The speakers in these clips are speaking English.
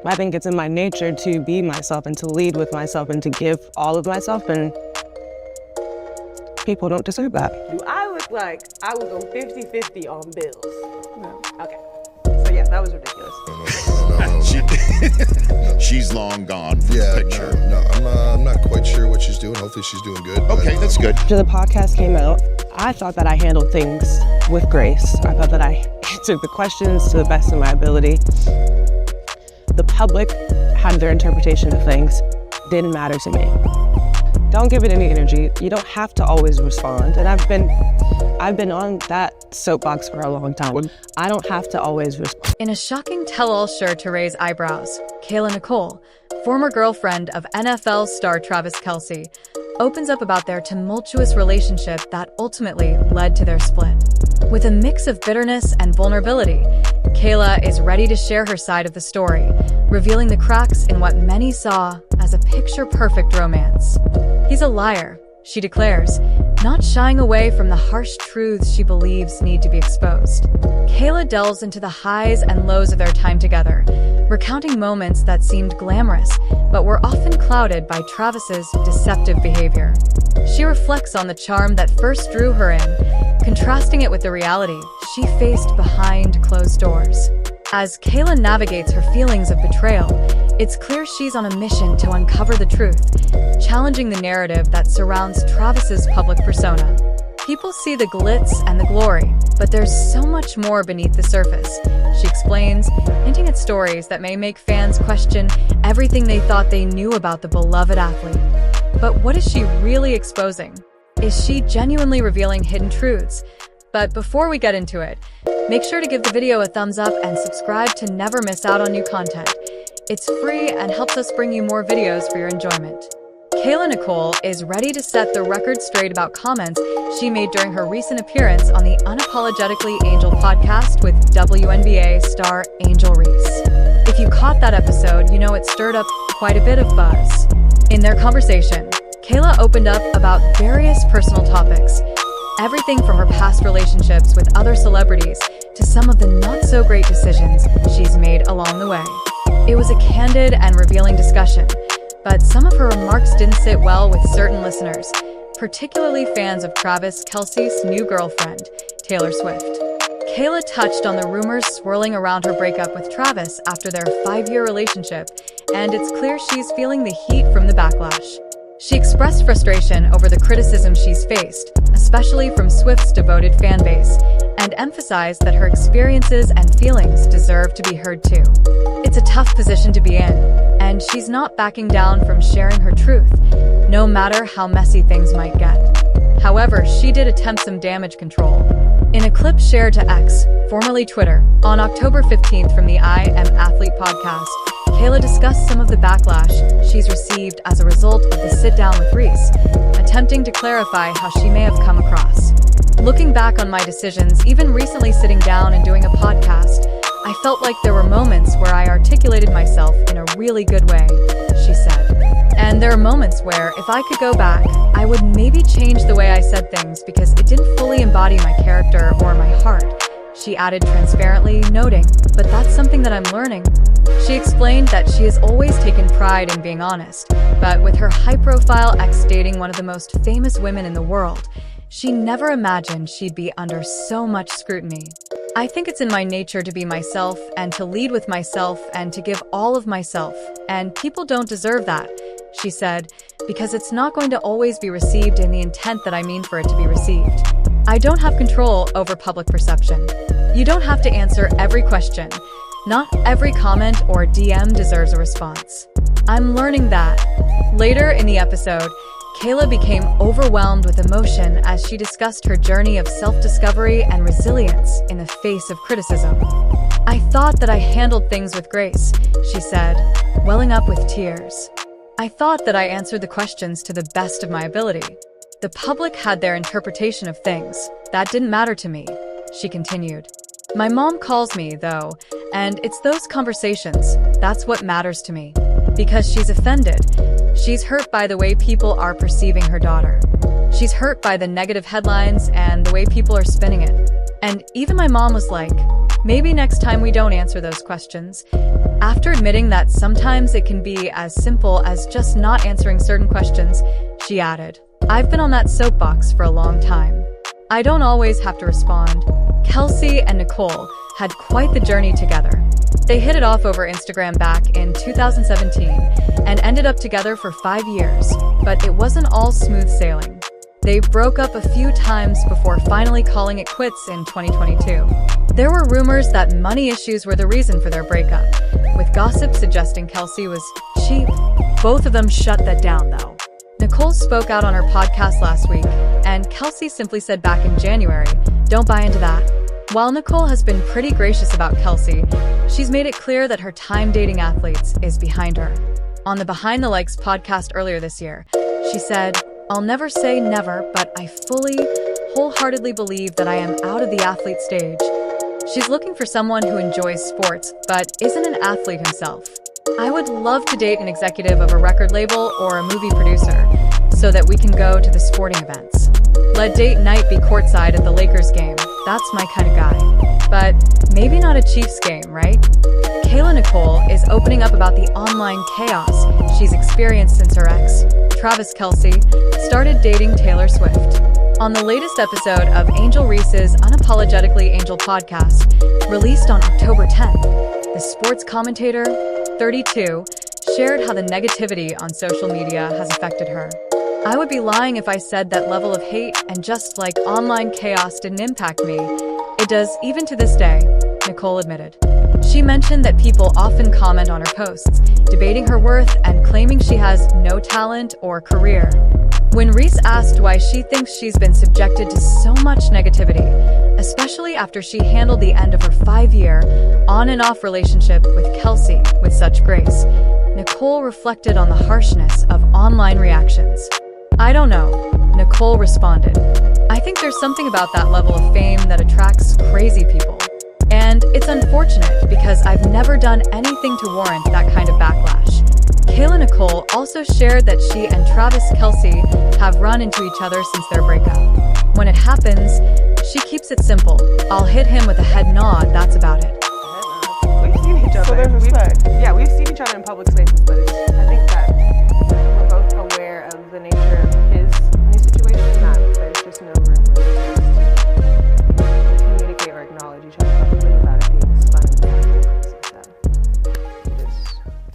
I think it's in my nature to be myself and to lead with myself and to give all of myself, and people don't deserve that. Do I look like I would go 50-50 on bills? No. Okay. So yeah, that was ridiculous. No. She's long gone from the picture. No, I'm not quite sure what she's doing. Hopefully she's doing good. Okay, that's good. After the podcast came out, I thought that I handled things with grace. I thought that I answered the questions to the best of my ability. The public had their interpretation of things. Didn't matter to me. Don't give it any energy. You don't have to always respond. And I've been on that soapbox for a long time. I don't have to always respond. In a shocking tell-all sure to raise eyebrows, Kayla Nicole, former girlfriend of NFL star Travis Kelce, opens up about their tumultuous relationship that ultimately led to their split. With a mix of bitterness and vulnerability, Kayla is ready to share her side of the story, revealing the cracks in what many saw as a picture-perfect romance. He's a liar, she declares, not shying away from the harsh truths she believes need to be exposed. Kayla delves into the highs and lows of their time together, recounting moments that seemed glamorous, but were often clouded by Travis's deceptive behavior. She reflects on the charm that first drew her in, contrasting it with the reality she faced behind closed doors. As Kayla navigates her feelings of betrayal, it's clear she's on a mission to uncover the truth, challenging the narrative that surrounds Travis's public persona. People see the glitz and the glory, but there's so much more beneath the surface, she explains, hinting at stories that may make fans question everything they thought they knew about the beloved athlete. But what is she really exposing? Is she genuinely revealing hidden truths? But before we get into it, make sure to give the video a thumbs up and subscribe to never miss out on new content. It's free and helps us bring you more videos for your enjoyment. Kayla Nicole is ready to set the record straight about comments she made during her recent appearance on the Unapologetically Angel podcast with WNBA star Angel Reese. If you caught that episode, you know it stirred up quite a bit of buzz. In their conversation, Kayla opened up about various personal topics, everything from her past relationships with other celebrities to some of the not-so-great decisions she's made along the way. It was a candid and revealing discussion, but some of her remarks didn't sit well with certain listeners, particularly fans of Travis Kelce's new girlfriend, Taylor Swift. Kayla touched on the rumors swirling around her breakup with Travis after their 5-year relationship, and it's clear she's feeling the heat from the backlash. She expressed frustration over the criticism she's faced, especially from Swift's devoted fan base, and emphasized that her experiences and feelings deserve to be heard too. It's a tough position to be in, and she's not backing down from sharing her truth, no matter how messy things might get. However, she did attempt some damage control. In a clip shared to X, formerly Twitter, on October 15th from the I Am Athlete podcast, Kayla discussed some of the backlash she's received as a result of the sit-down with Reese, attempting to clarify how she may have come across. Looking back on my decisions, even recently sitting down and doing a podcast, I felt like there were moments where I articulated myself in a really good way, she said. And there are moments where, if I could go back, I would maybe change the way I said things because it didn't fully embody my character or my heart, she added transparently, noting, but that's something that I'm learning. She explained that she has always taken pride in being honest, but with her high-profile ex dating one of the most famous women in the world, she never imagined she'd be under so much scrutiny. I think it's in my nature to be myself and to lead with myself and to give all of myself, and people don't deserve that, she said, because it's not going to always be received in the intent that I mean for it to be received. I don't have control over public perception. You don't have to answer every question. Not every comment or DM deserves a response. I'm learning that. Later in the episode, Kayla became overwhelmed with emotion as she discussed her journey of self-discovery and resilience in the face of criticism. I thought that I handled things with grace, she said, welling up with tears. I thought that I answered the questions to the best of my ability. The public had their interpretation of things. That didn't matter to me, she continued. My mom calls me, though, and it's those conversations. That's what matters to me. Because she's offended. She's hurt by the way people are perceiving her daughter. She's hurt by the negative headlines and the way people are spinning it. And even my mom was like, maybe next time we don't answer those questions. After admitting that sometimes it can be as simple as just not answering certain questions, she added, "I've been on that soapbox for a long time. I don't always have to respond." Kelce and Nicole had quite the journey together. They hit it off over Instagram back in 2017 and ended up together for 5 years, but it wasn't all smooth sailing. They broke up a few times before finally calling it quits in 2022. There were rumors that money issues were the reason for their breakup, with gossip suggesting Kelce was cheap. Both of them shut that down, though. Nicole spoke out on her podcast last week, and Kelce simply said back in January, "Don't buy into that." While Nicole has been pretty gracious about Kelce, she's made it clear that her time dating athletes is behind her. On the Behind the Likes podcast earlier this year, she said, "I'll never say never, but I wholeheartedly believe that I am out of the athlete stage." She's looking for someone who enjoys sports, but isn't an athlete himself. "I would love to date an executive of a record label or a movie producer so that we can go to the sporting events. Let date night be courtside at the Lakers game. That's my kind of guy. But maybe not a Chiefs game, right?" Kayla Nicole is opening up about the online chaos she's experienced since her ex, Travis Kelce, started dating Taylor Swift. On the latest episode of Angel Reese's Unapologetically Angel podcast, released on October 10th, the sports commentator, 32, shared how the negativity on social media has affected her. "I would be lying if I said that level of hate and just like online chaos didn't impact me. It does even to this day," Nicole admitted. She mentioned that people often comment on her posts, debating her worth and claiming she has no talent or career. When Reese asked why she thinks she's been subjected to so much negativity, especially after she handled the end of her 5-year on and off relationship with Kelce with such grace, Nicole reflected on the harshness of online reactions. "I don't know," Nicole responded. "I think there's something about that level of fame that attracts crazy people. And it's unfortunate because I've never done anything to warrant that kind of backlash." Kayla Nicole also shared that she and Travis Kelce have run into each other since their breakup. When it happens, she keeps it simple. "I'll hit him with a head nod, that's about it." We've seen each other. So there's respect. We've seen each other in public spaces, but I think that we're both aware of the nature of his new situation, that there's just no room really for us to communicate or acknowledge each other publicly without it being spun into something crazy. So just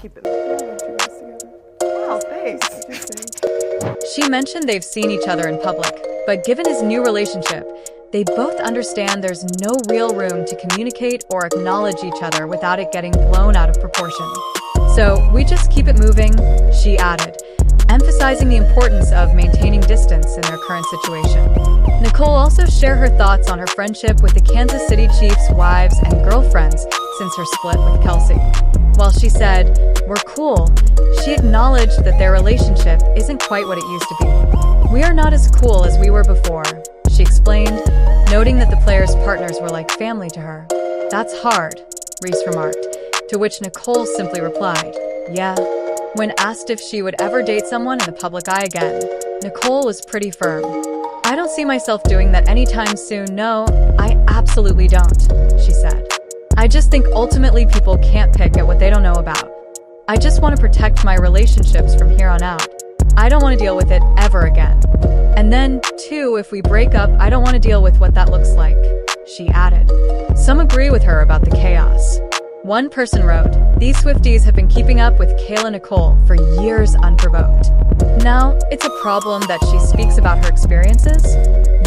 keep it moving. Wow, thanks. She mentioned they've seen each other in public, but given his new relationship, they both understand there's no real room to communicate or acknowledge each other without it getting blown out of proportion. "So we just keep it moving," she added, emphasizing the importance of maintaining distance in their current situation. Nicole also shared her thoughts on her friendship with the Kansas City Chiefs' wives and girlfriends since her split with Kelce. While she said, "We're cool," she acknowledged that their relationship isn't quite what it used to be. "We are not as cool as we were before," she explained, noting that the players' partners were like family to her. "That's hard," Reese remarked, to which Nicole simply replied, "Yeah." When asked if she would ever date someone in the public eye again, Nicole was pretty firm. "I don't see myself doing that anytime soon, no, I absolutely don't," she said. "I just think ultimately people can't pick at what they don't know about. I just want to protect my relationships from here on out. I don't want to deal with it ever again. And then, too, if we break up, I don't want to deal with what that looks like," she added. Some agree with her about the chaos. One person wrote, "These Swifties have been keeping up with Kayla Nicole for years unprovoked. Now, it's a problem that she speaks about her experiences.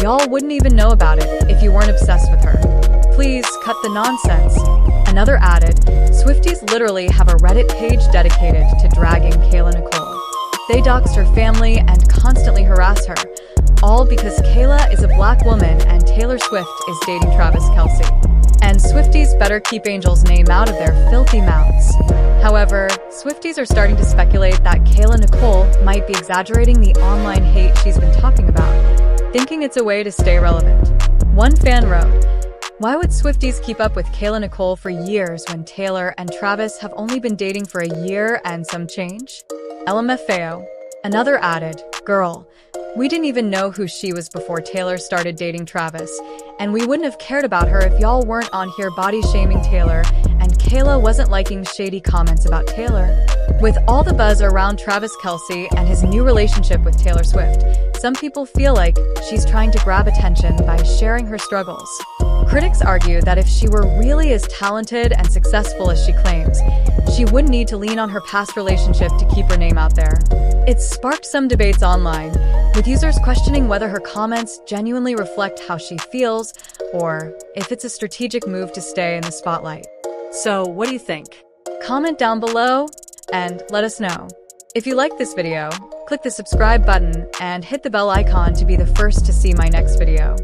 Y'all wouldn't even know about it if you weren't obsessed with her. Please cut the nonsense." Another added, "Swifties literally have a Reddit page dedicated to dragging Kayla Nicole. They dox her family and constantly harass her, all because Kayla is a black woman and Taylor Swift is dating Travis Kelce. And Swifties better keep Angel's name out of their filthy mouths." However, Swifties are starting to speculate that Kayla Nicole might be exaggerating the online hate she's been talking about, thinking it's a way to stay relevant. One fan wrote, "Why would Swifties keep up with Kayla Nicole for years when Taylor and Travis have only been dating for a year and some change?" LMFAO. Another added, "Girl, we didn't even know who she was before Taylor started dating Travis, and we wouldn't have cared about her if y'all weren't on here body-shaming Taylor and Kayla wasn't liking shady comments about Taylor. With all the buzz around Travis Kelce and his new relationship with Taylor Swift, some people feel like she's trying to grab attention by sharing her struggles. Critics argue that if she were really as talented and successful as she claims, she wouldn't need to lean on her past relationship to keep her name out there. It's sparked some debates online, with users questioning whether her comments genuinely reflect how she feels or if it's a strategic move to stay in the spotlight. So, what do you think? Comment down below and let us know. If you like this video, click the subscribe button and hit the bell icon to be the first to see my next video.